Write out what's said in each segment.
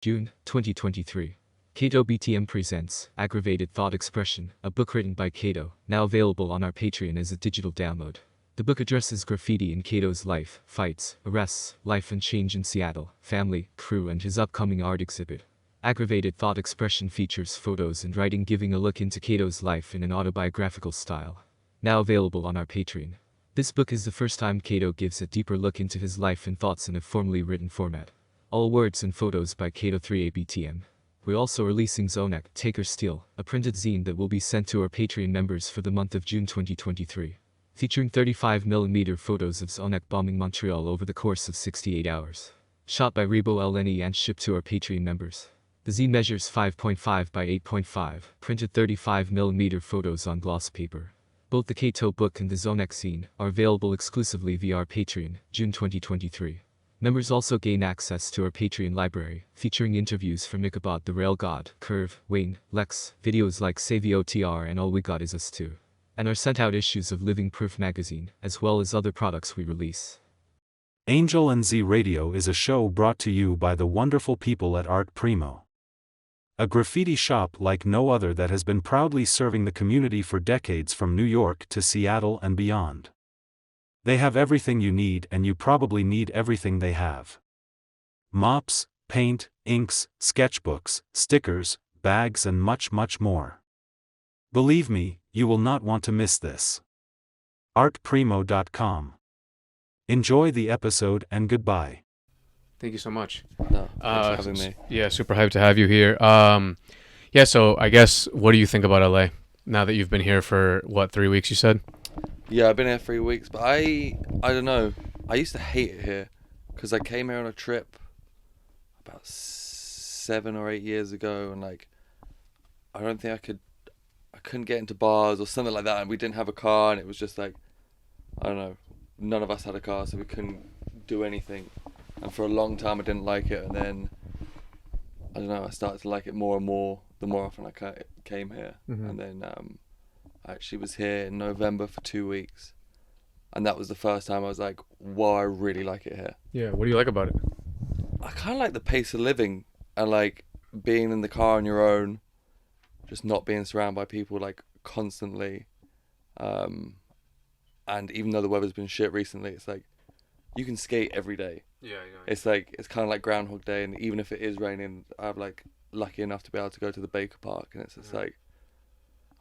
June 2023. KATO BTM presents Aggravated Thought Expression, a book written by KATO, now available on our Patreon as a digital download. The book addresses graffiti in KATO's life, fights, arrests, life and change in Seattle, family, crew and his upcoming art exhibit. Aggravated Thought Expression features photos and writing giving a look into KATO's life in an autobiographical style. Now available on our Patreon. This book is the first time KATO gives a deeper look into his life and thoughts in a formally written format. All words and photos by KATO3ABTM. We're also releasing ZONEK, Taker Steel, a printed zine that will be sent to our Patreon members for the month of June 2023. Featuring 35mm photos of ZONEK bombing Montreal over the course of 68 hours. Shot by Rebo LNE and shipped to our Patreon members. The zine measures 5.5 by 8.5, printed 35mm photos on gloss paper. Both the KATO book and the ZONEK zine are available exclusively via our Patreon, June 2023. Members also gain access to our Patreon library, featuring interviews from Ichabod the Rail God, Curve, Wayne, Lex, videos like SaveOTR and All We Got Is Us Too, and are sent out issues of Living Proof magazine, as well as other products we release. Angel and Z Radio is a show brought to you by the wonderful people at Art Primo. A graffiti shop like no other that has been proudly serving the community for decades from New York to Seattle and beyond. They have everything you need and you probably need everything they have. Mops, paint, inks, sketchbooks, stickers, bags and much more. Believe me, you will not want to miss this. artprimo.com. Enjoy the episode and goodbye. Thank you so much. No, thanks for having me. Yeah, super hyped to have you here. Yeah, so I guess, what do you think about LA now that you've been here for, 3 weeks you said? Yeah, I've been here 3 weeks, but I don't know. I used to hate it here because I came here on a trip about 7 or 8 years ago, and I don't think I couldn't get into bars or something like that, and we didn't have a car, and it was just I don't know, none of us had a car, so we couldn't do anything. And for a long time I didn't like it, and then I don't know, I started to like it more and more the more often I came here. Mm-hmm. And then I actually was here in November for 2 weeks, and that was the first time I was like, wow, I really like it here. Yeah, what do you like about it? I kind of like the pace of living and being in the car on your own, just not being surrounded by people constantly. And even though the weather's been shit recently, it's you can skate every day. Yeah. It's it's kind of like Groundhog Day, and even if it is raining, I'm lucky enough to be able to go to the Baker Park, and it's just I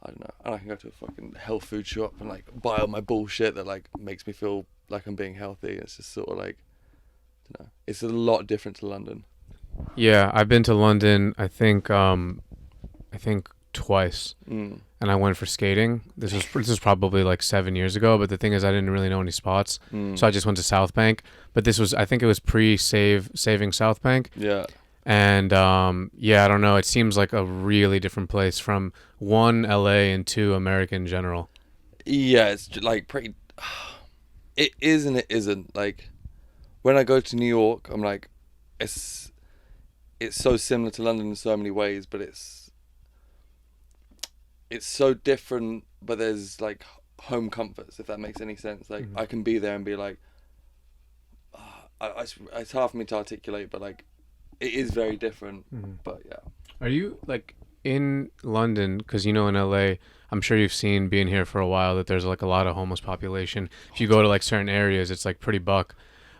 don't know, and I can go to a fucking health food shop and buy all my bullshit that makes me feel like I'm being healthy. It's just sort of I don't know, it's a lot different to London. Yeah, I've been to London, I think twice. And I went for skating. This was probably 7 years ago, but the thing is I didn't really know any spots. So I just went to South Bank, but I think it was saving South Bank. Yeah. And yeah, I don't know, it seems like a really different place from one, LA, and two, America in general. Yeah, it's pretty, it is and it isn't. When I go to New York, I'm it's so similar to London in so many ways, but it's so different, but there's home comforts, if that makes any sense. Mm-hmm. I can be there and be it's hard for me to articulate, but it is very different. Mm-hmm. But yeah. Are you in London, because in LA, I'm sure you've seen, being here for a while, that there's a lot of homeless population. If you go to certain areas, it's pretty buck.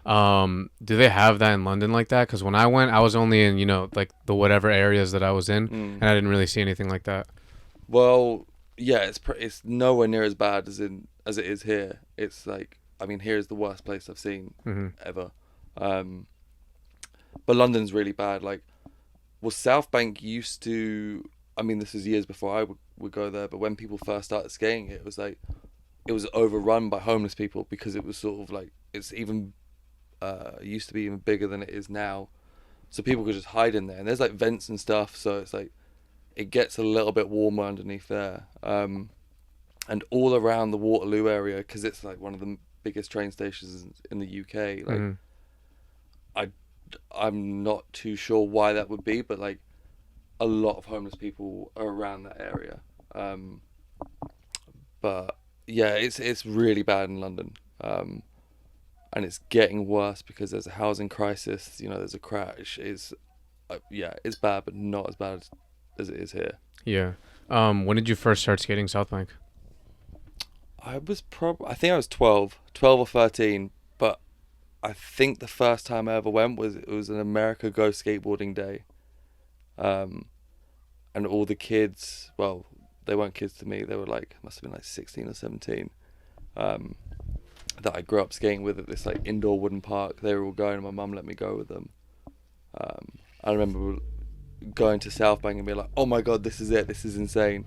Do they have that in London like that? Because when I went, I was only in the whatever areas that I was in, and I didn't really see anything like that. Well, yeah, it's nowhere near as bad as it is here. It's here is the worst place I've seen ever. But London's really bad. South Bank used to, this is years before I would go there, but when people first started skating, it was it was overrun by homeless people, because it was sort of it's even used to be even bigger than it is now. So people could just hide in there, and there's vents and stuff, so it's it gets a little bit warmer underneath there. And all around the Waterloo area, because it's one of the biggest train stations in the UK, I'm not too sure why that would be, but a lot of homeless people are around that area. But yeah, it's really bad in London. And it's getting worse because there's a housing crisis, there's a crash. yeah, it's bad, but not as bad as it is here. Yeah. When did you first start skating South Bank? I think I was 12 or 13, but I think the first time I ever went was an America Go skateboarding day. And all the kids, well, they weren't kids to me, they were like, must have been like 16 or 17, that I grew up skating with at this like indoor wooden park. They were all going and my mum let me go with them. I remember going to South Bank and being like, oh my god, this is it, this is insane,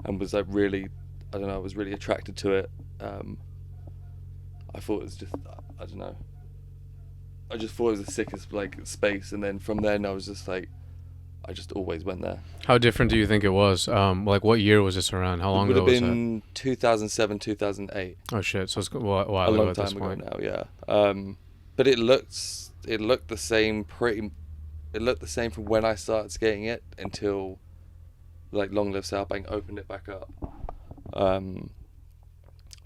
and was like really, I don't know, I was really attracted to it. I thought it was just, I don't know, I just thought it was the sickest like space, and then from then I was just like, I just always went there. How different do you think it was? Like what year was this around? How long ago was that? It would have been 2007, 2008. Oh shit, so it's a while a ago long at time this ago point. now, yeah. But it looked the same it looked the same from when I started skating it until like Long Live South Bank opened it back up.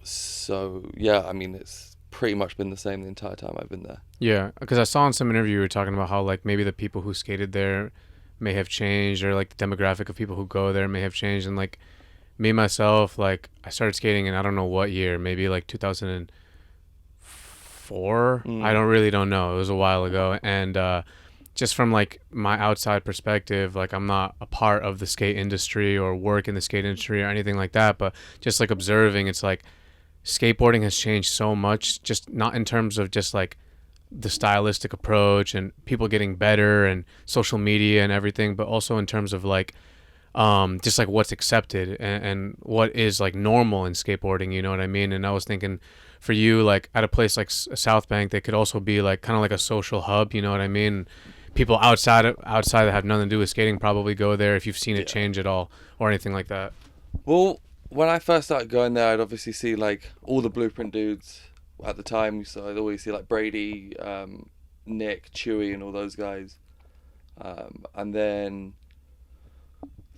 So yeah, I mean, it's pretty much been the same the entire time I've been there. Yeah, because I saw in some interview you were talking about how like maybe the people who skated there may have changed, or like the demographic of people who go there may have changed. And like me myself, like I started skating in I don't know what year, maybe like 2004. I don't know. It was a while ago, and just from like my outside perspective, like I'm not a part of the skate industry or work in the skate industry or anything like that, but just like observing, it's like skateboarding has changed so much, just not in terms of just like the stylistic approach and people getting better and social media and everything, but also in terms of like just like what's accepted and what is like normal in skateboarding, you know what I mean? And I was thinking for you, like at a place like South Bank, they could also be like kind of like a social hub, you know what I mean? People outside that have nothing to do with skating probably go there, if you've seen it change at all or anything like that. Well, when I first started going there, I'd obviously see like all the Blueprint dudes at the time, so I'd always see like Brady, Nick, Chewy, and all those guys. And then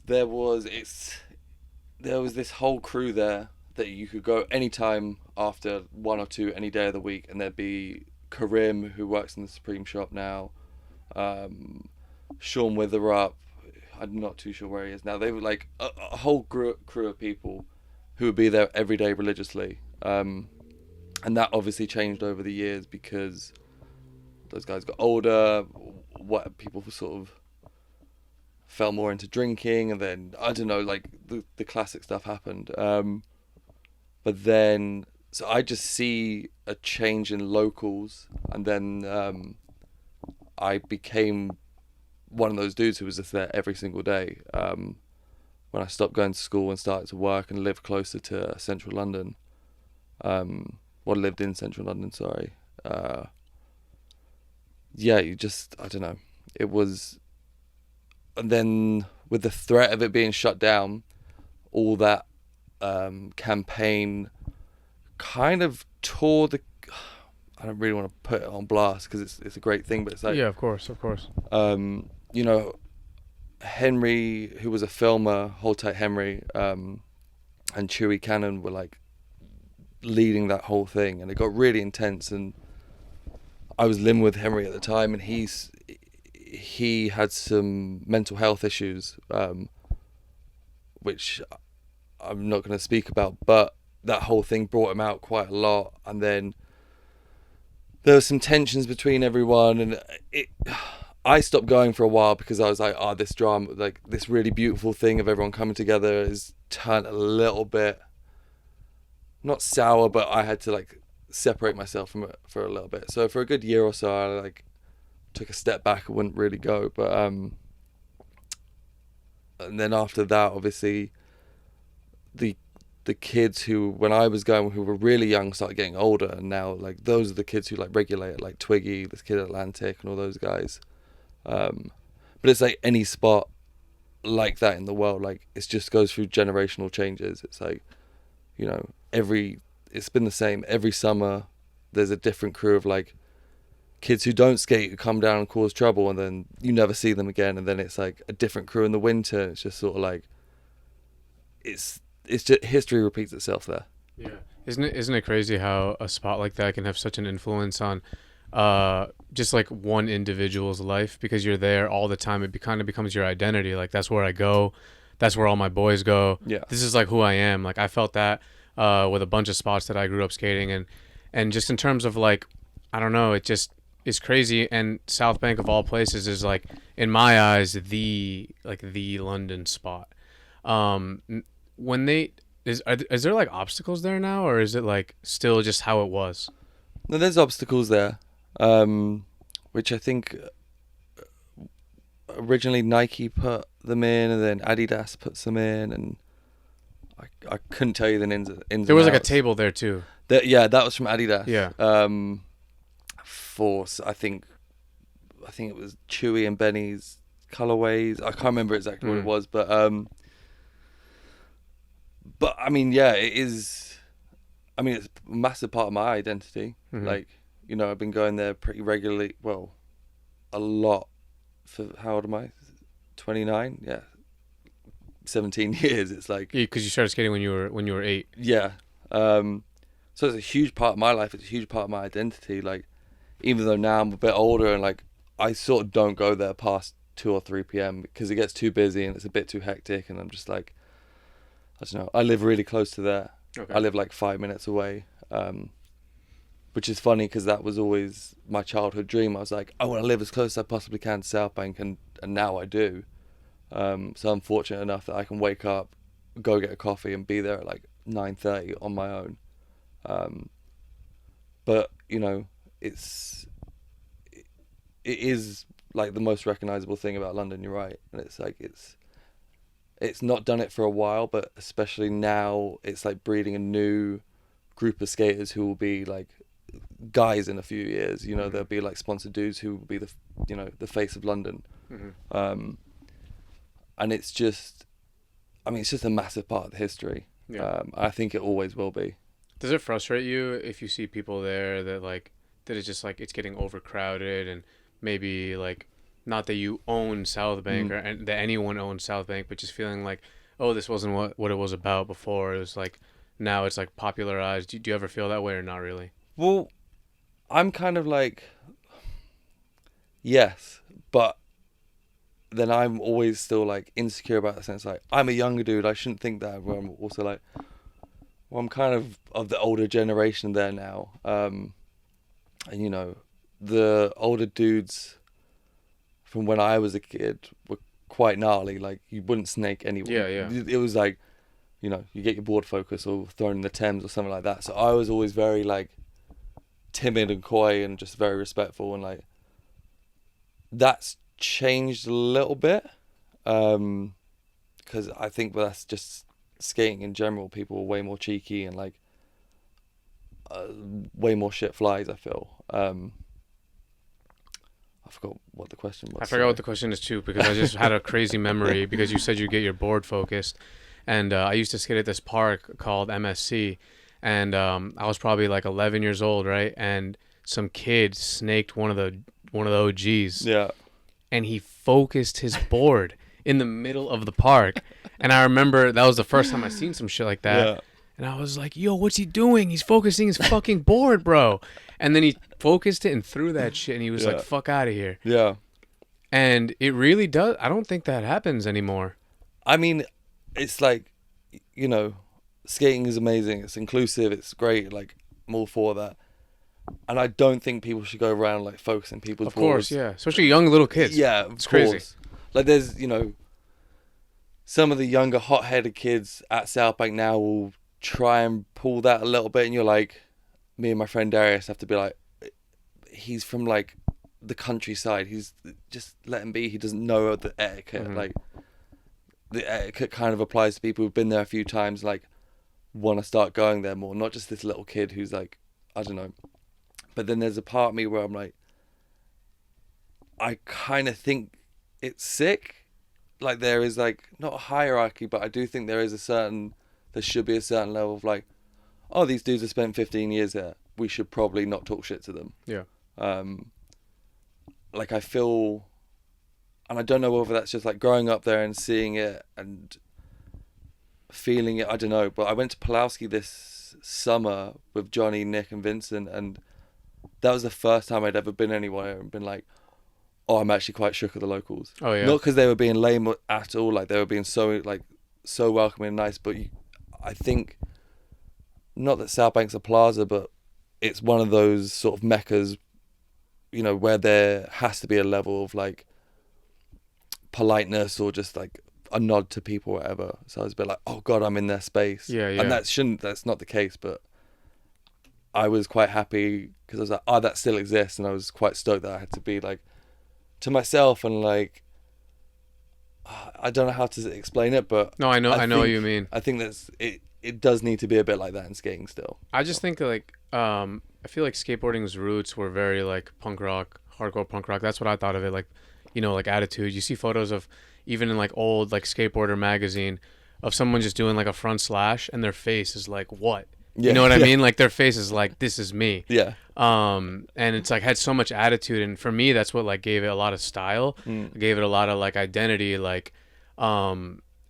there was this whole crew there that you could go anytime after 1 or 2 any day of the week, and there'd be Karim, who works in the Supreme shop now, Sean Witherup, I'm not too sure where he is now. They were like a whole crew of people who would be there every day religiously. And that obviously changed over the years because those guys got older, what people sort of fell more into drinking, and then I don't know, like the classic stuff happened. But then, so I just see a change in locals, and then I became one of those dudes who was just there every single day. When I stopped going to school and started to work and live closer to central London, lived in central London, sorry. Yeah, you just, I don't know. It was, and then with the threat of it being shut down, all that campaign kind of tore the, I don't really want to put it on blast because it's a great thing, but it's like, yeah, of course. You know, Henry, who was a filmer, Hold Tight Henry, and Chewy Cannon were like leading that whole thing, and it got really intense. And I was living with Henry at the time, and he had some mental health issues, which I'm not going to speak about, but that whole thing brought him out quite a lot. And then there were some tensions between everyone, and I stopped going for a while because I was like, this drama, like this really beautiful thing of everyone coming together is turned a little bit, not sour, but I had to like separate myself from it for a little bit. So for a good year or so, I like took a step back. I wouldn't really go, but and then after that, obviously the kids who, when I was going, who were really young, started getting older, and now like those are the kids who like regulate it, like Twiggy, this kid at Atlantic, and all those guys. But it's like any spot like that in the world, like it just goes through generational changes. It's like, you know, it's been the same every summer. There's a different crew of like kids who don't skate who come down and cause trouble, and then you never see them again. And then it's like a different crew in the winter. It's just sort of like it's just history repeats itself there. Yeah, isn't it crazy how a spot like that can have such an influence on just like one individual's life, because you're there all the time. It kind of becomes your identity. Like, that's where I go, that's where all my boys go. Yeah. This is like who I am. Like, I felt that with a bunch of spots that I grew up skating, and just in terms of like, I don't know, it just is crazy. And South Bank of all places is like, in my eyes, the London spot. When they is there like obstacles there now, or is it like still just how it was? No, there's obstacles there, which I think originally Nike put them in, and then Adidas puts them in, and I couldn't tell you the ins There was and like a outs. table there too. Yeah, that was from Adidas. Yeah. Force, I think it was Chewy and Benny's colorways. I can't remember exactly what it was, but I mean, yeah, it is. I mean, it's a massive part of my identity. Like, you know, I've been going there pretty regularly. Well, a lot. For how old am I? 29. Yeah, 17 years. It's like, Because you started skating when you were 8. yeah. So it's a huge part of my life. It's a huge part of my identity. Like, even though now I'm a bit older and like I sort of don't go there past 2 or 3 p.m. because it gets too busy and it's a bit too hectic, and I'm just like, I don't know. I live really close to there. Okay. I live like 5 minutes away, which is funny because that was always my childhood dream. I was like, I want to live as close as I possibly can to South Bank, and now I do. So I'm fortunate enough that I can wake up, go get a coffee, and be there at like 9:30 on my own. But you know, it is like the most recognizable thing about London. You're right, and it's like it's not done it for a while, but especially now it's like breeding a new group of skaters who will be like guys in a few years. You know, there'll be like sponsored dudes who will be the face of London. And it's just, I mean, it's just a massive part of the history. Yeah. I think it always will be. Does it frustrate you if you see people there that it's just like it's getting overcrowded, and maybe like, not that you own South Bank or that anyone owns South Bank, but just feeling like, oh, this wasn't what it was about before. It was like, now it's like popularized. Do you ever feel that way, or not really? Well, I'm kind of like, yes, but then I'm always still like insecure about the sense like I'm a younger dude. I shouldn't think that. But I'm also like, well, I'm kind of the older generation there now, and you know, the older dudes from when I was a kid were quite gnarly. Like, you wouldn't snake anyone. Yeah, yeah. It was like, you know, you get your board focus or thrown in the Thames or something like that. So I was always very like timid and coy and just very respectful, and like that's changed a little bit, because I think that's just skating in general. People are way more cheeky and like way more shit flies, I feel. I forgot what the question was. I forgot what the question is too, because I just had a crazy memory because you said you get your board focused, and I used to skate at this park called MSC, and I was probably like 11 years old, right? And some kid snaked one of the OGs. Yeah. And he focused his board in the middle of the park. And I remember that was the first time I seen some shit like that. Yeah. And I was like, yo, what's he doing? He's focusing his fucking board, bro. And then he focused it and threw that shit, and he was like, fuck out of here. Yeah. And it really does. I don't think that happens anymore. I mean, it's like, you know, skating is amazing. It's inclusive. It's great. Like, I'm all for that. And I don't think people should go around like focusing people's Of course, boards. yeah. Especially young little kids. Yeah, of It's course. crazy. Like, there's, you know, some of the younger hot-headed kids at South Bank now will try and pull that a little bit, and you're like, me and my friend Darius have to be like, he's from like the countryside. He's just let him be. He doesn't know the etiquette. Like, the etiquette kind of applies to people who've been there a few times, like want to start going there more, not just this little kid who's like, I don't know. But then there's a part of me where I'm like, I kind of think it's sick. Like, there is like, not a hierarchy, but I do think there should be a certain level of like, oh, these dudes have spent 15 years there. We should probably not talk shit to them. Yeah. Like, I feel, and I don't know whether that's just like growing up there and seeing it and feeling it. I don't know. But I went to Pulaski this summer with Johnny, Nick, and Vincent, and that was the first time I'd ever been anywhere and been like, oh, I'm actually quite shook at the locals. Oh yeah. Not because they were being lame at all, like they were being so welcoming and nice, but I think, not that South Bank's a plaza, but it's one of those sort of meccas, you know, where there has to be a level of like politeness or just like a nod to people or whatever. So I was a bit like, oh God, I'm in their space. Yeah, yeah. And that's not the case, but I was quite happy because I was like, oh, that still exists. And I was quite stoked that I had to be like to myself and like, I don't know how to explain it, but No, I know what you mean. I think that's it does need to be a bit like that in skating still. I just think like I feel like skateboarding's roots were very like punk rock, hardcore punk rock. That's what I thought of it, like, you know, like attitude. You see photos of even in like old like skateboarder magazine of someone just doing like a front slash and their face is like, what? Yeah, you know what I mean? Like their face is like, this is me. Yeah. And it's like had so much attitude, and for me that's what like gave it a lot of style. Gave it a lot of like identity, like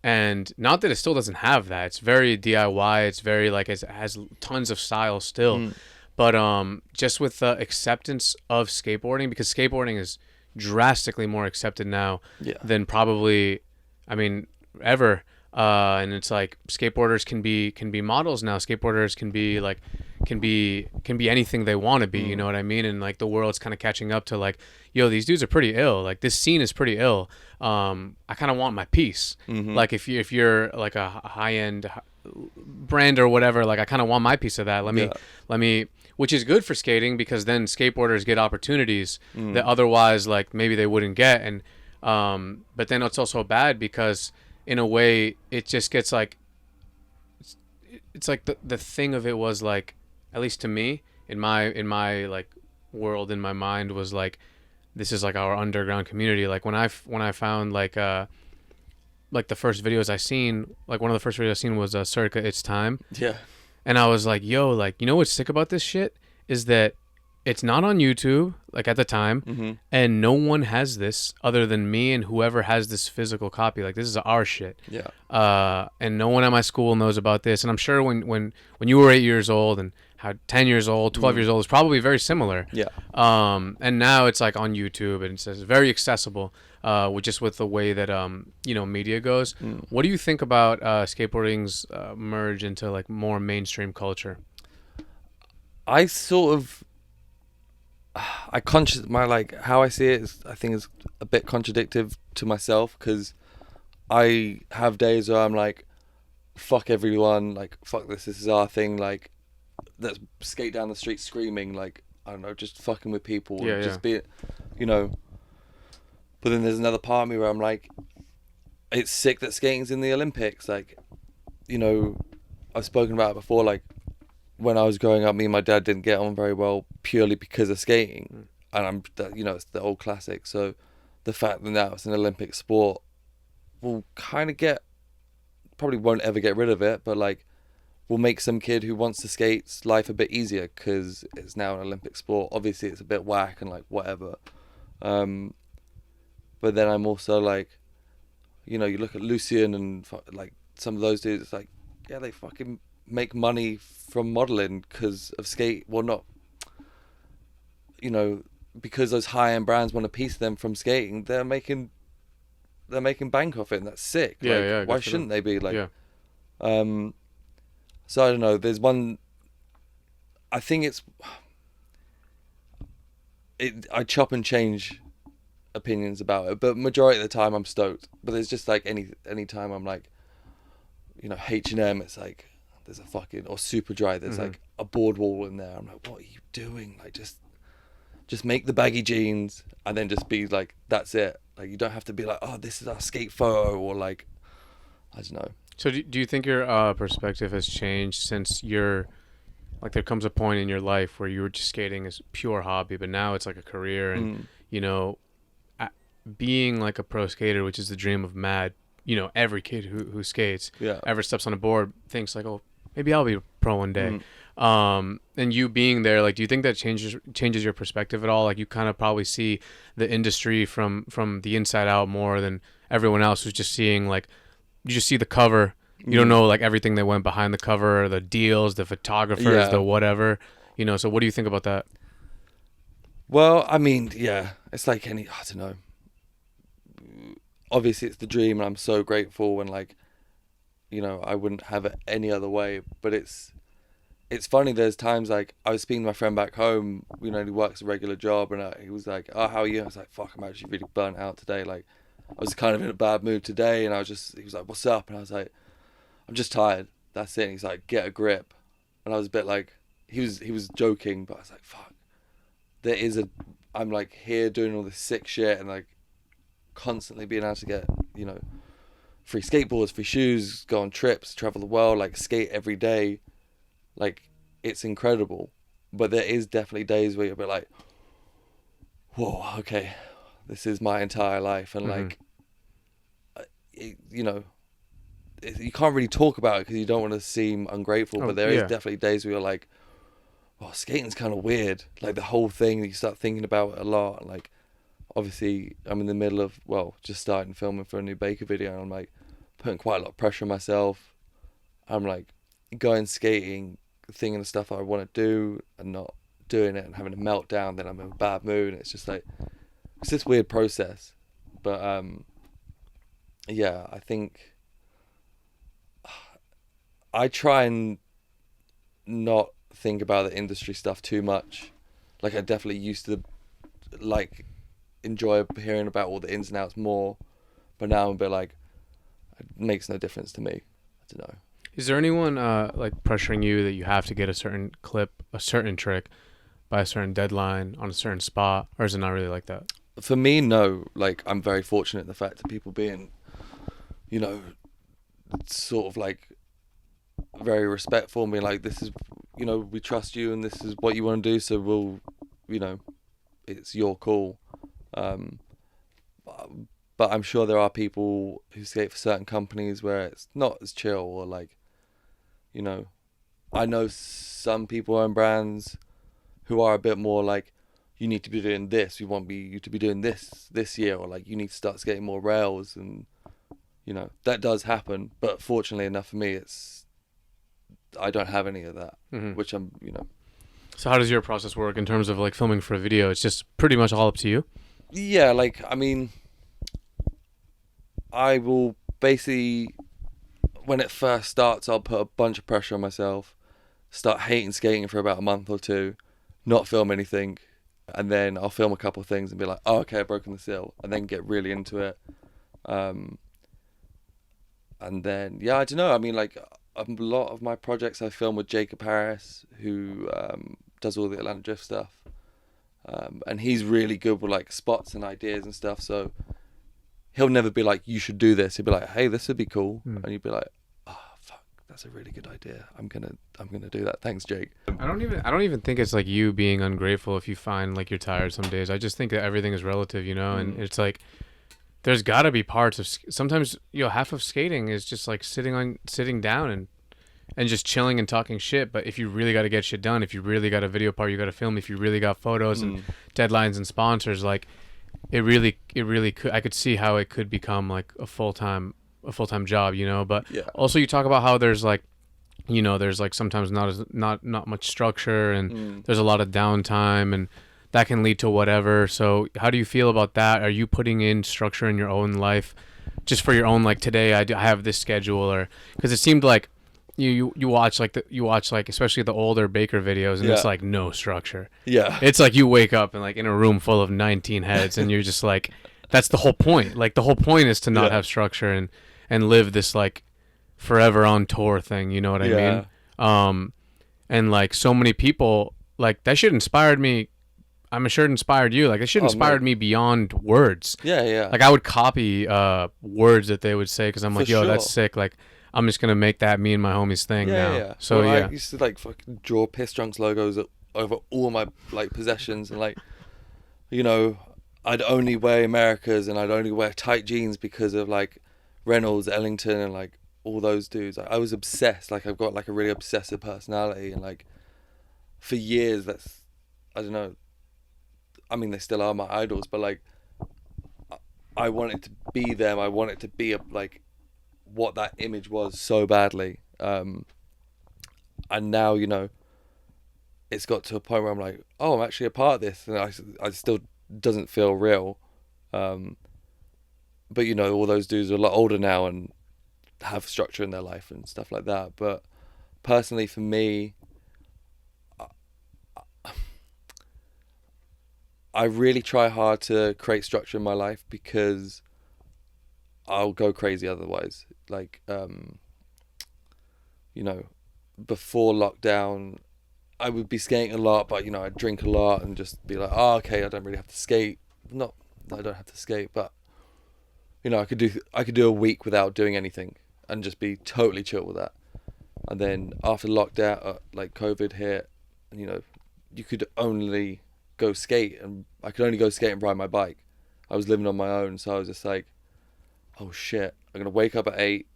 and not that it still doesn't have that. It's very DIY. It's very like it has tons of style still. But just with the acceptance of skateboarding, because skateboarding is drastically more accepted now than probably, I mean, ever. And it's like skateboarders can be models now. Skateboarders can be like can be anything they want to be. You know what I mean? And like the world's kind of catching up to like, yo, these dudes are pretty ill. Like this scene is pretty ill. I kind of want my piece. Like if you're like a high end brand or whatever, like I kind of want my piece of that. Let me, which is good for skating because then skateboarders get opportunities that otherwise like maybe they wouldn't get. And but then it's also bad because in a way it just gets like it's like the thing of it was like, at least to me in my like world, in my mind, was like, this is like our underground community. Like when I found like the first videos I seen, like one of the first videos I seen was circa It's Time. Yeah. And I was like, yo, like, you know what's sick about this shit is that it's not on YouTube, like at the time, and no one has this other than me and whoever has this physical copy. Like this is our shit. Yeah. And no one at my school knows about this. And I'm sure when you were 8 years old and how 10 years old, 12 years old is probably very similar. Yeah. And now it's like on YouTube and it's very accessible, with the way that you know, media goes. What do you think about skateboarding's merge into like more mainstream culture? I sort of my like how I see it is, I think is a bit contradictory to myself, because I have days where I'm like, fuck everyone, like fuck this is our thing, like let's skate down the street screaming, like I don't know, just fucking with people, just be, you know. But then there's another part of me where I'm like, it's sick that skating's in the Olympics, like, you know, I've spoken about it before, like when I was growing up, me and my dad didn't get on very well purely because of skating. And you know, it's the old classic. So the fact that now it's an Olympic sport will kind of probably won't ever get rid of it, but like will make some kid who wants to skate's life a bit easier because it's now an Olympic sport. Obviously it's a bit whack and like whatever. But then I'm also like, you know, you look at Lucian and like some of those dudes, it's like, yeah, they fucking make money from modeling because of skate. Well, not, you know, because those high-end brands want a piece of them from skating. They're making bank off it, and that's sick. Yeah, like, yeah. why shouldn't they be like? Yeah. So I don't know. There's one. I think I chop and change opinions about it, but majority of the time I'm stoked. But there's just like any time I'm like, you know, H&M, it's like there's a fucking, or Superdry, there's like a board wall in there. I'm like, what are you doing? Like just make the baggy jeans and then just be like, that's it. Like you don't have to be like, oh, this is our skate photo, or like, I don't know. So do you think your perspective has changed since like there comes a point in your life where you were just skating as pure hobby, but now it's like a career, and you know, being like a pro skater, which is the dream of you know, every kid who skates, ever steps on a board thinks like, oh, maybe I'll be a pro one day. And you being there, like, do you think that changes your perspective at all? Like you kind of probably see the industry from the inside out more than everyone else who's just seeing, like, you just see the cover. You don't know like everything that went behind the cover, the deals, the photographers, the whatever, you know. So what do you think about that? Well, I mean, yeah, it's like any, I don't know. Obviously, it's the dream, and I'm so grateful, and like, you know, I wouldn't have it any other way. But it's funny. There's times like I was speaking to my friend back home. You know, he works a regular job, and he was like, "Oh, how are you?" I was like, "Fuck, I'm actually really burnt out today. Like, I was kind of in a bad mood today." And he was like, "What's up?" And I was like, "I'm just tired. That's it." And he's like, "Get a grip." And I was a bit like, he was joking, but I was like, "Fuck, I'm like here doing all this sick shit, and like constantly being able to get, you know, free skateboards, free shoes, go on trips, travel the world, like skate every day. Like, it's incredible." But there is definitely days where you're a bit like, whoa, okay, this is my entire life. And like, you know, you can't really talk about it because you don't want to seem ungrateful. But there is definitely days where you're like, oh, skating's kind of weird. Like the whole thing, you start thinking about it a lot. And like, obviously, I'm in the middle of, well, just starting filming for a new Baker video, and I'm like putting quite a lot of pressure on myself. I'm like going skating, thinking the stuff I want to do and not doing it, and having a meltdown. Then I'm in a bad mood, and it's just like, it's this weird process. But yeah, I think I try and not think about the industry stuff too much. Like, I definitely used to like enjoy hearing about all the ins and outs more, but now I'm a bit like, it makes no difference to me. I don't know. Is there anyone like pressuring you that you have to get a certain clip, a certain trick by a certain deadline on a certain spot, or is it not really like that? For me, no. Like, I'm very fortunate in the fact that people being, you know, sort of like very respectful and being like, this is, you know, we trust you and this is what you want to do, so we'll, you know, it's your call. But I'm sure there are people who skate for certain companies where it's not as chill, or like, you know, I know some people own brands who are a bit more like, you need to be doing this, we want you to be doing this year, or like, you need to start skating more rails. And, you know, that does happen, but fortunately enough for me, I don't have any of that, which I'm, you know. So how does your process work in terms of like filming for a video? It's just pretty much all up to you? Yeah, like, I mean, I will basically, when it first starts, I'll put a bunch of pressure on myself, start hating skating for about a month or two, not film anything, and then I'll film a couple of things and be like, oh, okay, I've broken the seal, and then get really into it. And then, yeah, I don't know. I mean, like, a lot of my projects I film with Jacob Harris, who does all the Atlanta Drift stuff. And he's really good with like spots and ideas and stuff. So he'll never be like, you should do this. He'll be like, hey, this would be cool. And you'd be like, oh, fuck, that's a really good idea. I'm gonna do that. Thanks, Jake. I don't even think it's like you being ungrateful if you find like you're tired some days. I just think that everything is relative, you know, and it's like, there's got to be parts of sometimes, you know, half of skating is just like sitting down and just chilling and talking shit. But if you really got to get shit done, if you really got a video part you got to film, if you really got photos and deadlines and sponsors, like it really could, I could see how it could become like a full-time job, you know. But also you talk about how there's like, you know, there's like sometimes not much structure, and there's a lot of downtime, and that can lead to whatever. So how do you feel about that? Are you putting in structure in your own life just for your own, like, today I have this schedule? Or because it seemed like you watch like especially the older Baker videos, and it's like no structure. It's like you wake up and like in a room full of 19 heads, and you're just like, that's the whole point. Like the whole point is to not have structure and live this like forever on tour thing, you know what I mean? And like so many people, like that shit inspired me. I'm sure it inspired you. Like, it should inspired me beyond words. Like, I would copy words that they would say, because I'm like, yo, that's sick. Like, I'm just gonna make that me and my homies thing now. So well, I used to like fucking draw Piss Drunks logos over all my like possessions, and like, you know, I'd only wear Americas and I'd only wear tight jeans because of like Reynolds, Ellington, and like all those dudes. I was obsessed. Like, I've got like a really obsessive personality, and like for years, I don't know. I mean, they still are my idols, but like, I wanted to be them. I wanted to be like what that image was so badly. And now, you know, it's got to a point where I'm like, oh, I'm actually a part of this, and I still doesn't feel real. But you know, all those dudes are a lot older now and have structure in their life and stuff like that. But personally, for me, I really try hard to create structure in my life because I'll go crazy otherwise. Like, you know, before lockdown, I would be skating a lot, but you know, I'd drink a lot and just be like, oh, okay, I don't really have to skate. Not that I don't have to skate, but you know, I could do a week without doing anything and just be totally chill with that. And then after lockdown, like COVID hit, you know, you could only go skate, and I could only go skate and ride my bike. I was living on my own, so I was just like, oh shit, I'm gonna wake up at 8,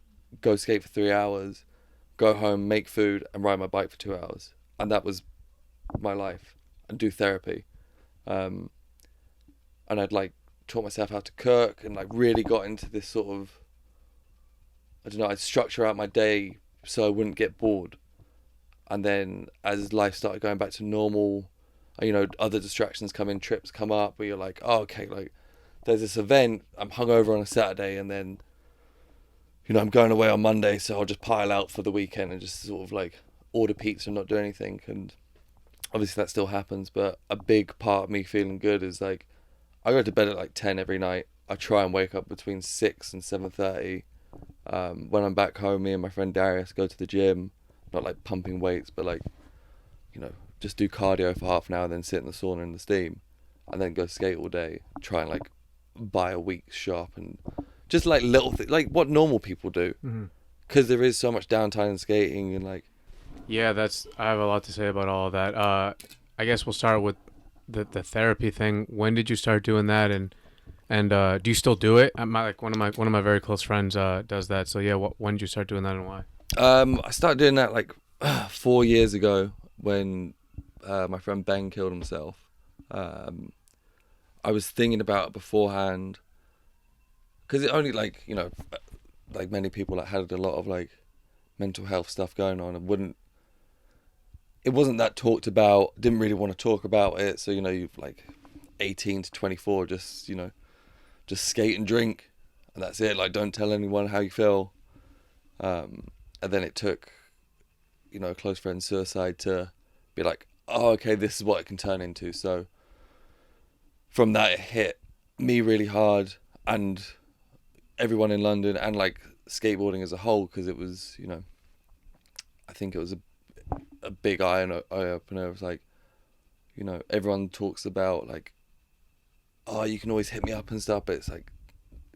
go skate for 3 hours, go home, make food, and ride my bike for 2 hours. And that was my life, and do therapy. And I'd like taught myself how to cook, and like really got into this sort of, I don't know, I'd structure out my day so I wouldn't get bored. And then as life started going back to normal, you know, other distractions come in, trips come up where you're like, oh, okay, like there's this event, I'm hungover on a Saturday, and then, you know, I'm going away on Monday, so I'll just pile out for the weekend and just sort of like order pizza and not do anything. And obviously that still happens, but a big part of me feeling good is like, I go to bed at like 10 every night. I try and wake up between 6 and 7:30. When I'm back home, me and my friend Darius go to the gym, not like pumping weights, but like, you know, just do cardio for half an hour, then sit in the sauna in the steam, and then go skate all day. Try and like buy a week's shop and just like little things, like what normal people do. Because there is so much downtime in skating and like. Yeah, I have a lot to say about all of that. I guess we'll start with the therapy thing. When did you start doing that, and do you still do it? Like one of my very close friends does that. So yeah, when did you start doing that, and why? I started doing that like 4 years ago when my friend Ben killed himself. I was thinking about it beforehand because it only, like, you know, like many people that had a lot of like mental health stuff going on, and it wasn't that talked about, didn't really want to talk about it. So, you know, you've like 18 to 24, just, you know, just skate and drink, and that's it. Like, don't tell anyone how you feel. And then it took, you know, a close friend's suicide to be like, oh, okay, this is what it can turn into. So from that, it hit me really hard, and everyone in London, and like skateboarding as a whole, because it was, you know, I think it was a big eye opener. It was like, you know, everyone talks about like, oh, you can always hit me up and stuff, but it's like,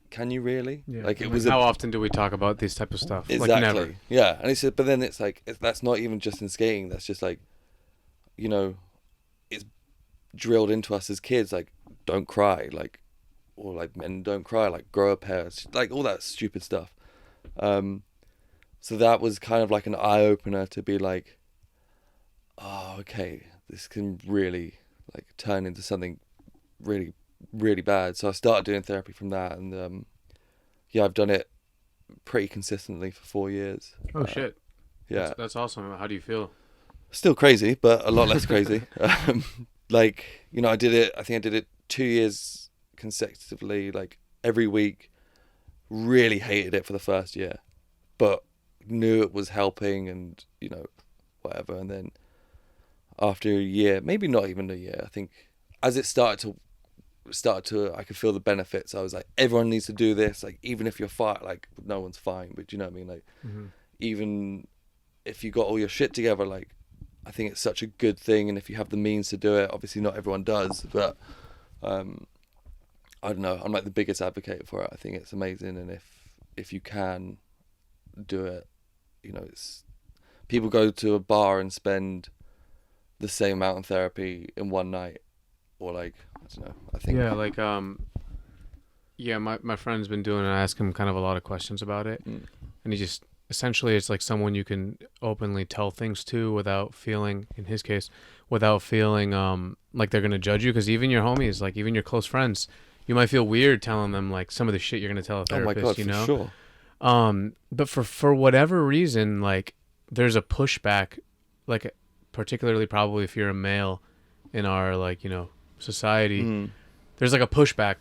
can you really? Yeah. Like, it like was how often do we talk about this type of stuff? Exactly. Like never. Yeah, and he said, but then it's like, that's not even just in skating. That's just like, you know, it's drilled into us as kids, like, don't cry, like, or like, men don't cry, like, grow a pair, like all that stupid stuff. So that was kind of like an eye opener to be like, oh, okay, this can really like turn into something really, really bad. So I started doing therapy from that, and yeah, I've done it pretty consistently for 4 years. Oh shit. Yeah, that's awesome. How do you feel? Still crazy, but a lot less crazy. Like, you know, I think I did it 2 years consecutively, like every week. Really hated it for the first year, but knew it was helping, and, you know, whatever. And then after a year, maybe not even a year, I think as it started to I could feel the benefits. I was like, everyone needs to do this, like, even if you're fine, like, no one's fine, but you know what I mean, like, even if you got all your shit together, like, I think it's such a good thing. And if you have the means to do it, obviously not everyone does, but I don't know, I'm like the biggest advocate for it. I think it's amazing, and if you can do it, you know, it's, people go to a bar and spend the same amount of therapy in one night, or like, I don't know, I think. Yeah, like yeah, my friend's been doing it. I ask him kind of a lot of questions about it, and he just, essentially, it's like someone you can openly tell things to without feeling, in his case, without feeling like they're gonna judge you, because even your homies, like even your close friends, you might feel weird telling them like some of the shit you're gonna tell a therapist. Oh my God, you know? for sure. But for whatever reason, like, there's a pushback, like particularly probably if you're a male in our like, you know, society, there's like a pushback.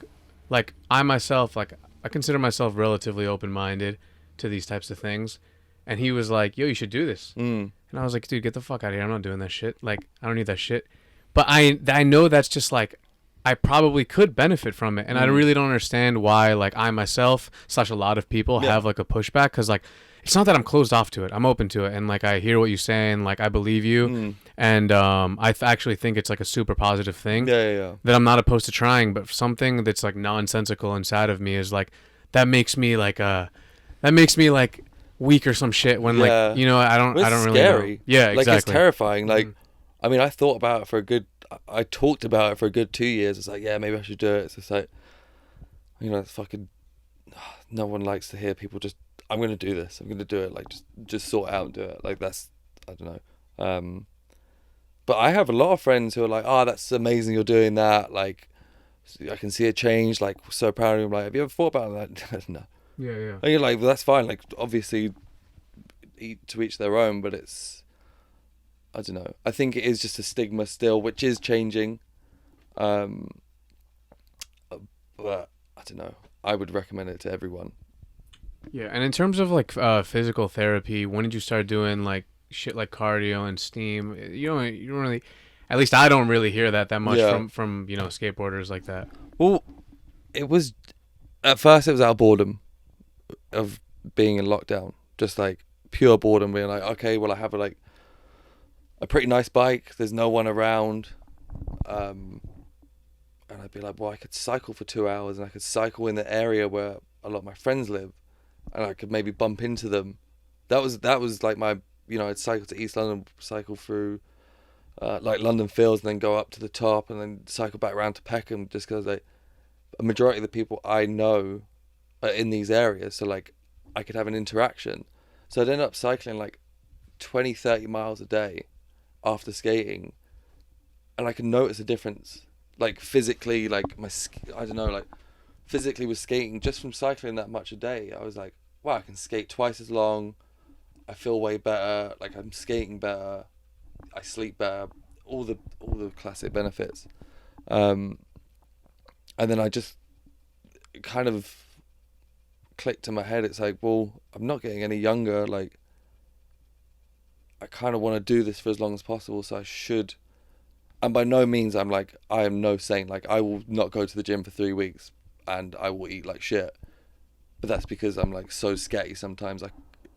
Like I myself, like I consider myself relatively open-minded to these types of things. And he was like, yo, you should do this. And I was like, dude, get the fuck out of here. I'm not doing that shit. Like, I don't need that shit. But I know that's just like, I probably could benefit from it. And I really don't understand why, like, I myself, / a lot of people have like a pushback. Cause like, it's not that I'm closed off to it. I'm open to it. And like, I hear what you're saying. Like, I believe you. And actually think it's like a super positive thing. That I'm not opposed to trying. But something that's like nonsensical inside of me is like, that makes me like weak or some shit when like, you know, I don't really scary. know. Yeah, exactly. Like it's terrifying. Like, I mean, I thought about it for a good, I talked about it for a good 2 years. It's like, yeah, maybe I should do it. It's just like, you know, it's fucking, no one likes to hear people just, I'm going to do this. I'm going to do it. Like, just sort it out and do it. Like, that's, I don't know. But I have a lot of friends who are like, oh, that's amazing you're doing that. Like, I can see a change. Like, so proud of you. I'm like, have you ever thought about that? No. Yeah. And you're like, well, that's fine. Like, obviously, to each their own, but it's, I don't know. I think it is just a stigma still, which is changing. But I don't know. I would recommend it to everyone. Yeah, and in terms of like physical therapy, when did you start doing like shit like cardio and steam? You don't really, at least I don't really hear that much from you know, skateboarders like that. Well, it was, at first it was out of boredom of being in lockdown, just like pure boredom, being like, okay, well, I have a pretty nice bike, there's no one around, and I'd be like, well, I could cycle for 2 hours, and I could cycle in the area where a lot of my friends live, and I could maybe bump into them. That was like my, you know, I'd cycle to East London, cycle through like London Fields, and then go up to the top, and then cycle back around to Peckham, just because like a majority of the people I know are in these areas, so like I could have an interaction. So I'd end up cycling like 20-30 miles a day after skating, and I could notice a difference, like physically, like I don't know, like physically with skating, just from cycling that much a day. I was like, wow, I can skate twice as long, I feel way better, like I'm skating better, I sleep better, all the classic benefits. And then I just kind of clicked in my head, it's like, well, I'm not getting any younger, like I kind of want to do this for as long as possible, so I should. And by no means I'm like, I am no saint, like I will not go to the gym for 3 weeks and I will eat like shit, but that's because I'm like so sketchy sometimes. Like,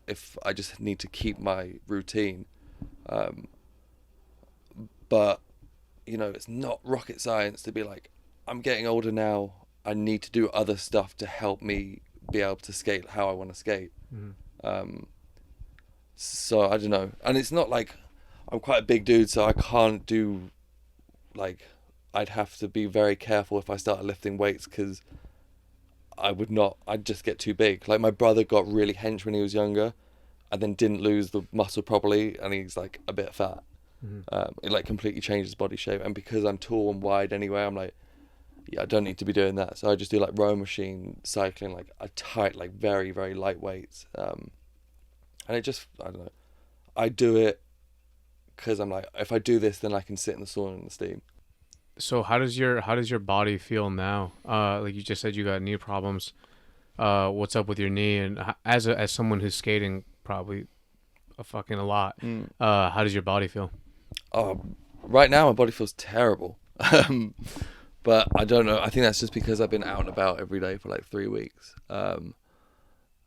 if I just need to keep my routine, but you know, it's not rocket science to be like, I'm getting older now, I need to do other stuff to help me be able to skate how I want to skate. So I don't know, and it's not like I'm quite a big dude, so I can't do, like, I'd have to be very careful if I started lifting weights, because I'd just get too big. Like, my brother got really hench when he was younger and then didn't lose the muscle properly, and he's like a bit fat. It like completely changed his body shape, and because I'm tall and wide anyway, I'm like, yeah, I don't need to be doing that. So I just do like row machine cycling, like a tight, like very, very light weights. And it just, I don't know, I do it because I'm like, if I do this, then I can sit in the sauna and the steam. So how does your body feel now? Like you just said, you got knee problems. What's up with your knee? And as someone who's skating probably a lot, how does your body feel? Right now my body feels terrible. But I don't know. I think that's just because I've been out and about every day for like 3 weeks.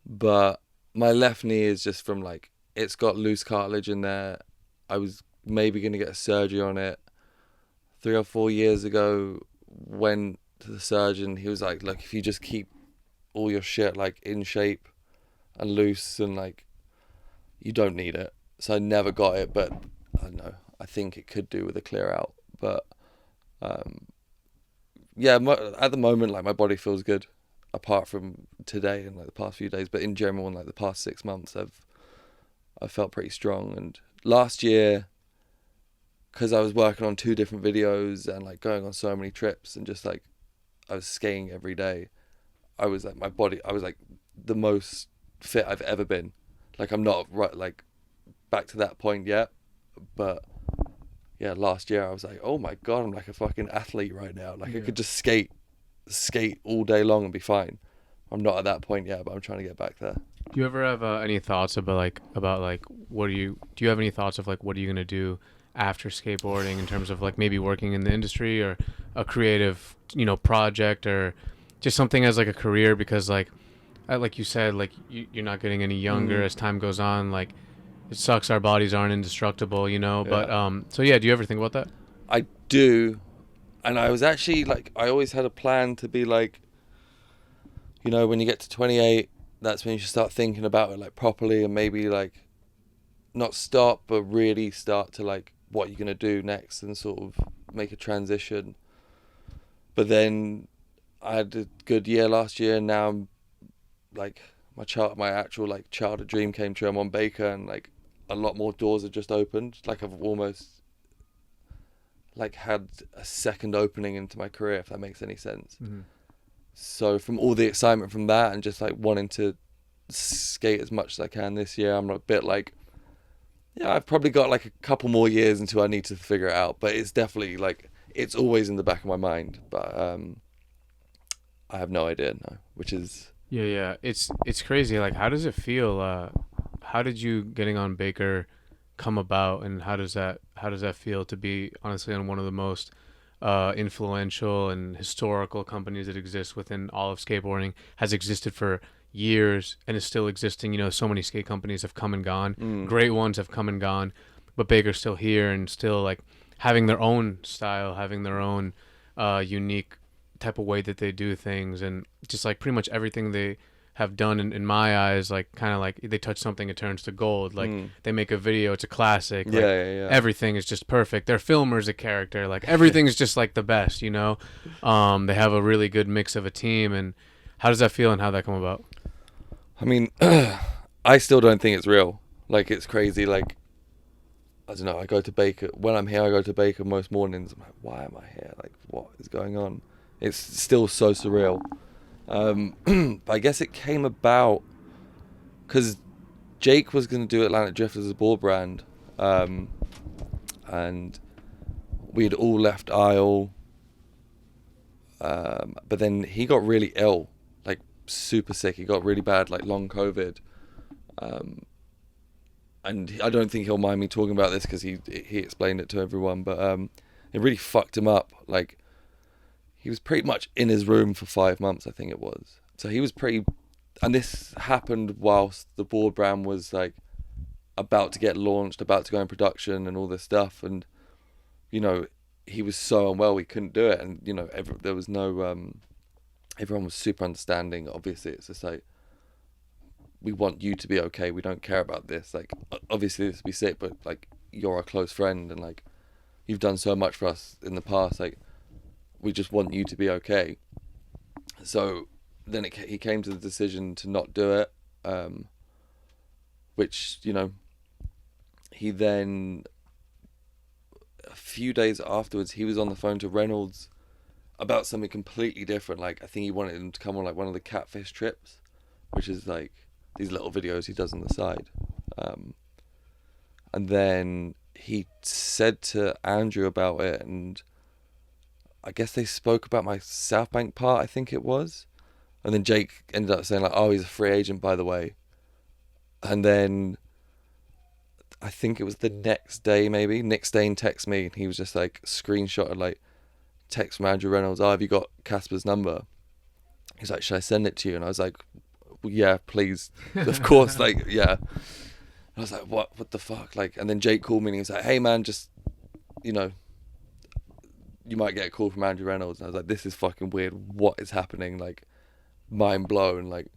But my left knee is just from like, it's got loose cartilage in there. I was maybe going to get a surgery on it 3 or 4 years ago. Went to the surgeon. He was like, look, if you just keep all your shit like in shape and loose, and like, you don't need it. So I never got it, but I don't know. I think it could do with a clear out. But yeah, at the moment, like, my body feels good, apart from today and like the past few days. But in general, in like the past 6 months, I've felt pretty strong. And last year, because I was working on 2 different videos and like going on so many trips, and just like I was skating every day, I was like, I was like the most fit I've ever been. Like, I'm not right like back to that point yet, but last year I was like, oh my God, I'm like a fucking athlete right now. Like I could just skate all day long and be fine. I'm not at that point yet, but I'm trying to get back there. Do you ever have any thoughts about what do you have any thoughts of like what are you gonna do after skateboarding in terms of like maybe working in the industry or a creative project or just something as like a career? Because like you said, like you're not getting any younger as time goes on. Like it sucks our bodies aren't indestructible, but so yeah, do you ever think about that? I do, and I was actually like, I always had a plan to be like, when you get to 28, that's when you should start thinking about it like properly, and maybe like not stop but really start to like what you're gonna do next and sort of make a transition. But then I had a good year last year, and now I'm like my actual like childhood dream came true. I'm on Baker, and like a lot more doors have just opened. Like I've almost like had a second opening into my career, if that makes any sense. So from all the excitement from that and just like wanting to skate as much as I can this year, I'm a bit like, I've probably got like a couple more years until I need to figure it out. But it's definitely like, it's always in the back of my mind. But I have no idea now, which is... Yeah. It's crazy. Like, how does it feel? How did you getting on Baker come about, and how does that feel to be honestly on one of the most influential and historical companies that exist within all of skateboarding, has existed for years and is still existing? So many skate companies have come and gone, great ones have come and gone, but Baker's still here and still like having their own style, having their own unique type of way that they do things, and just like pretty much everything they have done in my eyes, like kind of like they touch something, it turns to gold. Like they make a video, it's a classic. Like, everything is just perfect. Their filmer's a character. Like everything's just like the best. They have a really good mix of a team. And how does that feel, and how'd that come about? I mean, I still don't think it's real. Like it's crazy. Like I don't know. I go to Baker when I'm here. I go to Baker most mornings. I'm like, why am I here? Like what is going on? It's still so surreal. But I guess it came about because Jake was going to do Atlantic Drift as a board brand, and we had all left Isle, but then he got really ill, like super sick. He got really bad, like long COVID, and I don't think he'll mind me talking about this because he explained it to everyone, but it really fucked him up. Like he was pretty much in his room for 5 months, I think it was. So he was and this happened whilst the board brand was like about to get launched, about to go in production and all this stuff. And, he was so unwell, he couldn't do it. And, there was no, everyone was super understanding. Obviously, it's just like, we want you to be okay. We don't care about this. Like, obviously this would be sick, but like, you're our close friend and like, you've done so much for us in the past. Like, we just want you to be okay. So then he came to the decision to not do it, which, he then, a few days afterwards, he was on the phone to Reynolds about something completely different. Like, I think he wanted him to come on like one of the catfish trips, which is like these little videos he does on the side. And then he said to Andrew about it, and I guess they spoke about my South Bank part, I think it was. And then Jake ended up saying like, oh, he's a free agent, by the way. And then I think it was the next day, maybe, Nick Stain texted me, and he was just like screenshotted like text from Andrew Reynolds, oh, have you got Casper's number? He's like, should I send it to you? And I was like, well, yeah, please. Of course, like, yeah. I was like, what the fuck? Like, and then Jake called me and he was like, hey man, just, you might get a call from Andrew Reynolds. And I was like, this is fucking weird. What is happening? Like, mind blown. Like,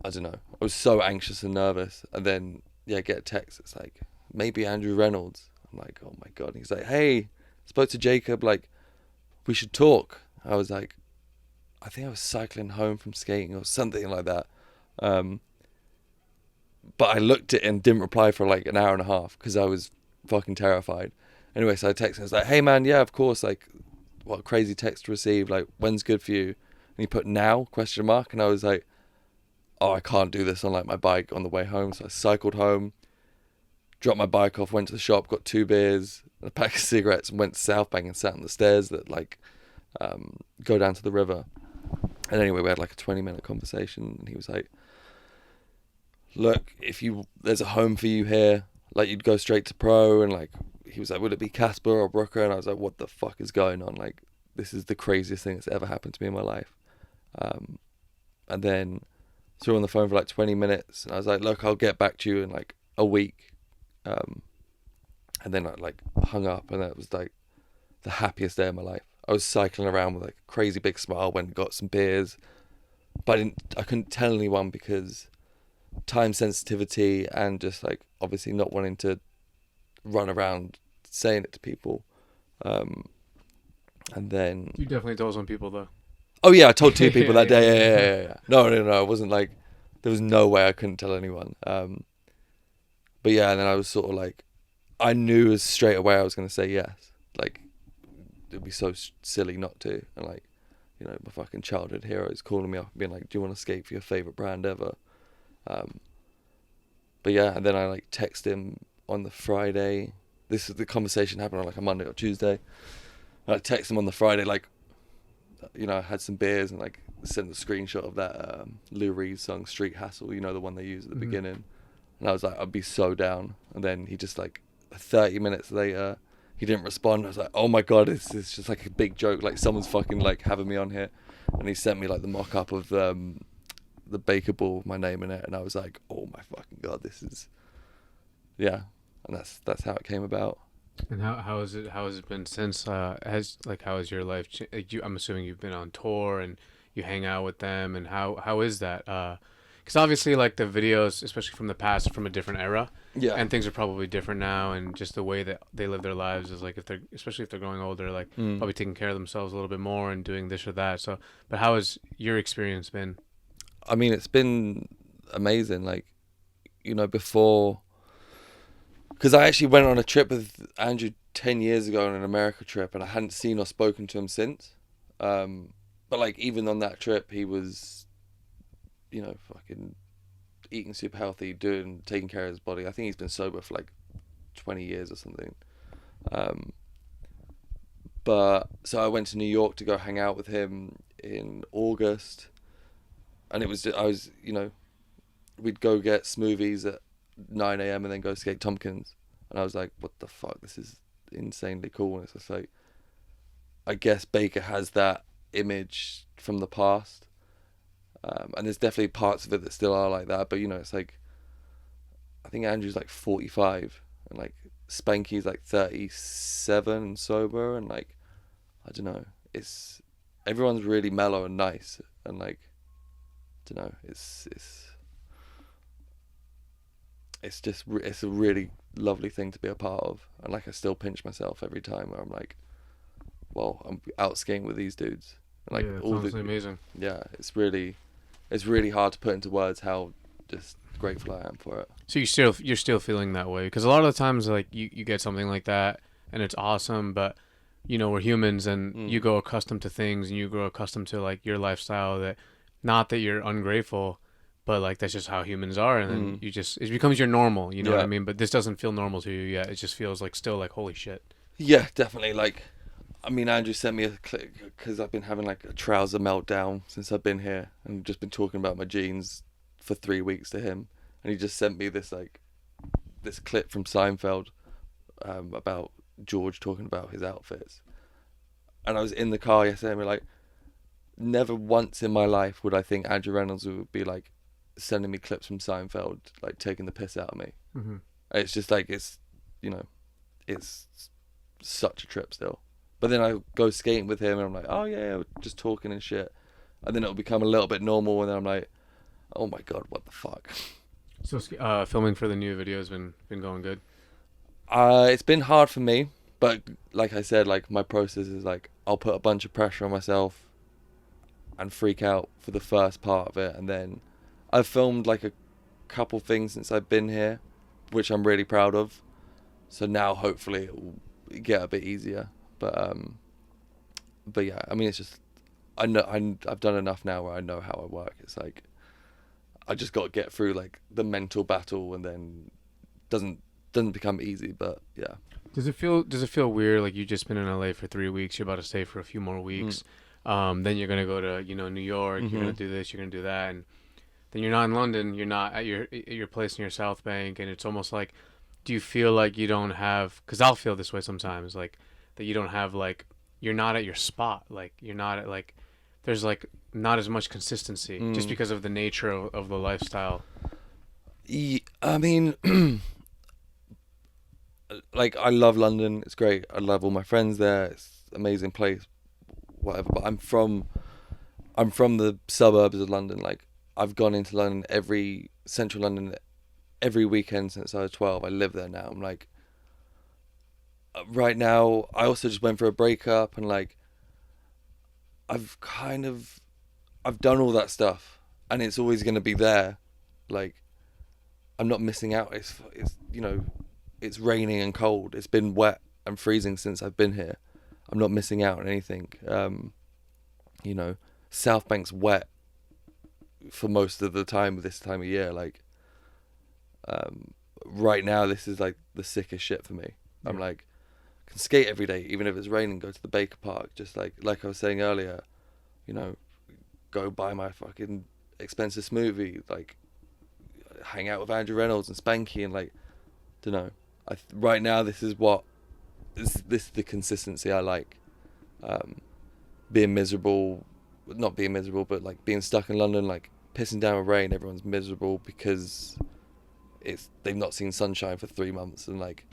I don't know. I was so anxious and nervous. And then, get a text. It's like, maybe Andrew Reynolds. I'm like, oh my God. And he's like, hey, spoke to Jacob. Like, we should talk. I was like, I think I was cycling home from skating or something like that. But I looked at it and didn't reply for like an hour and a half because I was fucking terrified. Anyway, so I texted him. I was like, hey man, yeah, of course. Like, what a crazy text to receive. Like, when's good for you? And he put now, ? And I was like, oh, I can't do this on like my bike on the way home. So I cycled home, dropped my bike off, went to the shop, got 2 beers, and a pack of cigarettes, and went to South Bank and sat on the stairs that like go down to the river. And anyway, we had like a 20-minute conversation, and he was like, look, there's a home for you here, like you'd go straight to pro. And like he was like, would it be Casper or Brooker? And I was like, what the fuck is going on? Like, this is the craziest thing that's ever happened to me in my life. And then so we were on the phone for like 20 minutes, and I was like, look, I'll get back to you in like a week. And then I like hung up, and that was like the happiest day of my life. I was cycling around with like a crazy big smile, went and got some beers, but I couldn't tell anyone because time sensitivity and just like obviously not wanting to run around saying it to people. And then You definitely told some people though. oh yeah, I told 2 people that day. Yeah. No, it wasn't like there was no way I couldn't tell anyone. But yeah, and then I was sort of like, I knew straight away I was going to say yes. Like, it'd be so silly not to. And like, you know, my fucking childhood hero is calling me up and being like, do you want to skate for your favorite brand ever? But yeah, and then I like text him on the Friday. This is the conversation happened on like a Monday or Tuesday. And I text him on the Friday, like, you know, I had some beers and like sent a screenshot of that Lou Reed song, Street Hassle, you know, the one they use at the beginning. And I was like, I'd be so down. And then he just like 30 minutes later, he didn't respond. I was like, oh my God, it's just like a big joke. Like someone's fucking like having me on here. And he sent me like the mock-up of the Baker ball with my name in it. And I was like, oh my fucking God, this is, yeah. And that's how it came about. And how has it been since? How has your life? I'm assuming you've been on tour and you hang out with them. And how is that? Because obviously, like the videos, especially from the past, are from a different era. Yeah. And things are probably different now, and just the way that they live their lives is like especially if they're growing older, like probably taking care of themselves a little bit more and doing this or that. So, but how has your experience been? I mean, it's been amazing. Like, you know, before, because I actually went on a trip with Andrew 10 years ago on an America trip, and I hadn't seen or spoken to him since. But like, even on that trip, he was, you know, fucking eating super healthy, taking care of his body. I think he's been sober for like 20 years or something. But so I went to New York to go hang out with him in August, and you know, we'd go get smoothies at 9 a.m. and then go skate Tompkins, and I was like, what the fuck, this is insanely cool. And it's just like, I guess Baker has that image from the past. And there's definitely parts of it that still are like that, but you know, it's like, I think Andrew's like 45 and like Spanky's like 37 and sober, and like, I don't know, everyone's really mellow and nice, and like, I don't know, it's a really lovely thing to be a part of. And like, I still pinch myself every time where I'm like, well, I'm out skating with these dudes, and like, Yeah, it's honestly amazing. Yeah, it's really hard to put into words how just grateful I am for it. So you're still feeling that way, because a lot of the times like you get something like that and it's awesome, but you know, we're humans, and you grow accustomed to things, and you grow accustomed to like your lifestyle, that not that you're ungrateful, but like that's just how humans are, and then it becomes your normal, you know what I mean? But this doesn't feel normal to you yet. It just feels like still like, holy shit. Yeah, definitely. Like, I mean, Andrew sent me a clip because I've been having like a trouser meltdown since I've been here, and just been talking about my jeans for 3 weeks to him, and he just sent me this clip from Seinfeld about George talking about his outfits. And I was in the car yesterday, and we're like, never once in my life would I think Andrew Reynolds would be like sending me clips from Seinfeld, like taking the piss out of me. It's just like, it's, you know, it's such a trip still. But then I go skating with him, and I'm like, oh yeah, we're just talking and shit. And then it'll become a little bit normal, and then I'm like, oh my God, what the fuck? So filming for the new video has been going good? It's been hard for me, but like I said, like my process is like, I'll put a bunch of pressure on myself and freak out for the first part of it, and then I've filmed like a couple things since I've been here, which I'm really proud of. So now hopefully it will get a bit easier. But yeah, I mean, it's just, I've done enough now where I know how I work. It's like, I just got to get through like the mental battle, and then doesn't doesn't become easy, but yeah. Does it feel weird? Like, you just been in LA for 3 weeks. You're about to stay for a few more weeks. Then you're gonna go to New York. You're gonna do this. You're gonna do that, and then you're not in London. You're not at your place near South Bank, and it's almost like, do you feel like you don't have? Because I'll feel this way sometimes, like that you don't have, like, you're not at your spot. Like, you're not at, like, there's like not as much consistency just because of the nature of the lifestyle. I mean, like, I love London. It's great. I love all my friends there. It's an amazing place, whatever. But I'm from the suburbs of London. Like, I've gone into London, central London, every weekend since I was 12. I live there now. I'm like, right now, I also just went for a breakup, and like, I've done all that stuff, and it's always going to be there. Like, I'm not missing out. It's it's raining and cold. It's been wet and freezing since I've been here. I'm not missing out on anything. South Bank's wet for most of the time this time of year. Like, right now, this is like the sickest shit for me. Yeah. I'm like, can skate every day, even if it's raining, go to the Baker Park, just like I was saying earlier, go buy my fucking expensive smoothie, like, hang out with Andrew Reynolds and Spanky, and like, dunno. Right now, this is the consistency I like. Being miserable, not being miserable, but like being stuck in London, like pissing down with rain, everyone's miserable because they've not seen sunshine for 3 months, and like,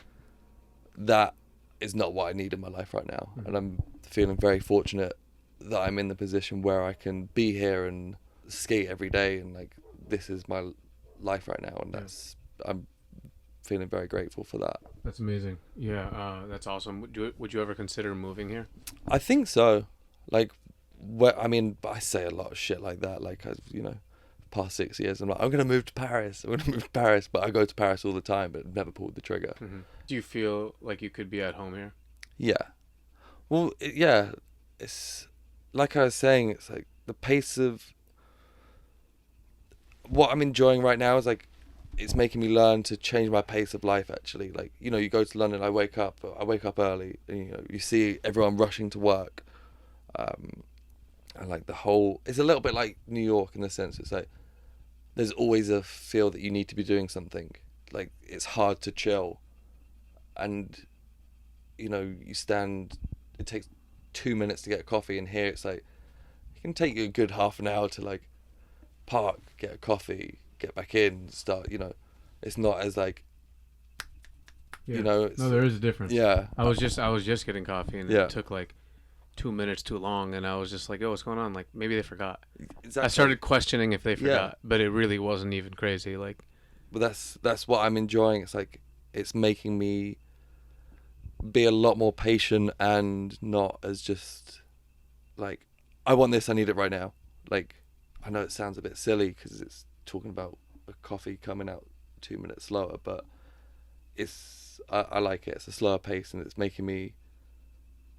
that is not what I need in my life right now. And I'm feeling very fortunate that I'm in the position where I can be here and skate every day, and like, this is my life right now, and I'm feeling very grateful for that. That's amazing. Yeah, that's awesome. Would you ever consider moving here? I think so. Like, I say a lot of shit like that. Like, past 6 years, I'm like, I'm gonna move to Paris. But I go to Paris all the time, but never pulled the trigger. Do you feel like you could be at home here? Yeah. Well, yeah. It's like I was saying. It's like the pace of what I'm enjoying right now is like, it's making me learn to change my pace of life, actually. Like, you go to London, I wake up early, and you see everyone rushing to work, and like it's a little bit like New York in the sense, it's like there's always a feel that you need to be doing something. Like, it's hard to chill, and you stand, it takes 2 minutes to get a coffee, and here it's like, it can take you a good half an hour to like park, get a coffee, get back in, start. It's not as like, no, there is a difference. Yeah, I was just getting coffee, and yeah. It took like 2 minutes too long, and I was just like, oh, what's going on? Like, maybe they forgot. Exactly. I started questioning if they forgot, but it really wasn't even crazy. Like, but that's what I'm enjoying. It's like, it's making me be a lot more patient, and not as just like, I want this, I need it right now. Like, I know it sounds a bit silly because it's talking about a coffee coming out 2 minutes slower, but I like it. It's a slower pace, and it's making me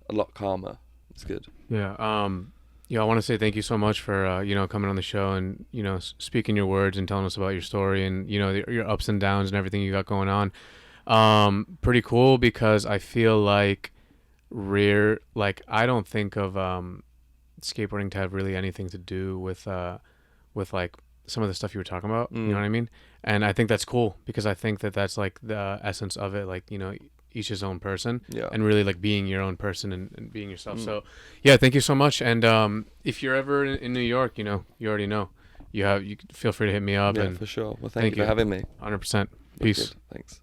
a lot calmer. It's good. Yeah. I want to say thank you so much for coming on the show, and speaking your words and telling us about your story, and your ups and downs and everything you got going on. Pretty cool, because I feel like I don't think of skateboarding to have really anything to do with like some of the stuff you were talking about. You know what I mean? And I think that's cool, because I think that that's like the essence of it. Like, each his own person, and really like being your own person and being yourself. So yeah, thank you so much. And if you're ever in New York, you already know, you feel free to hit me up. Yeah, and for sure. Well, thank you for having me. 100%. Peace. Thanks.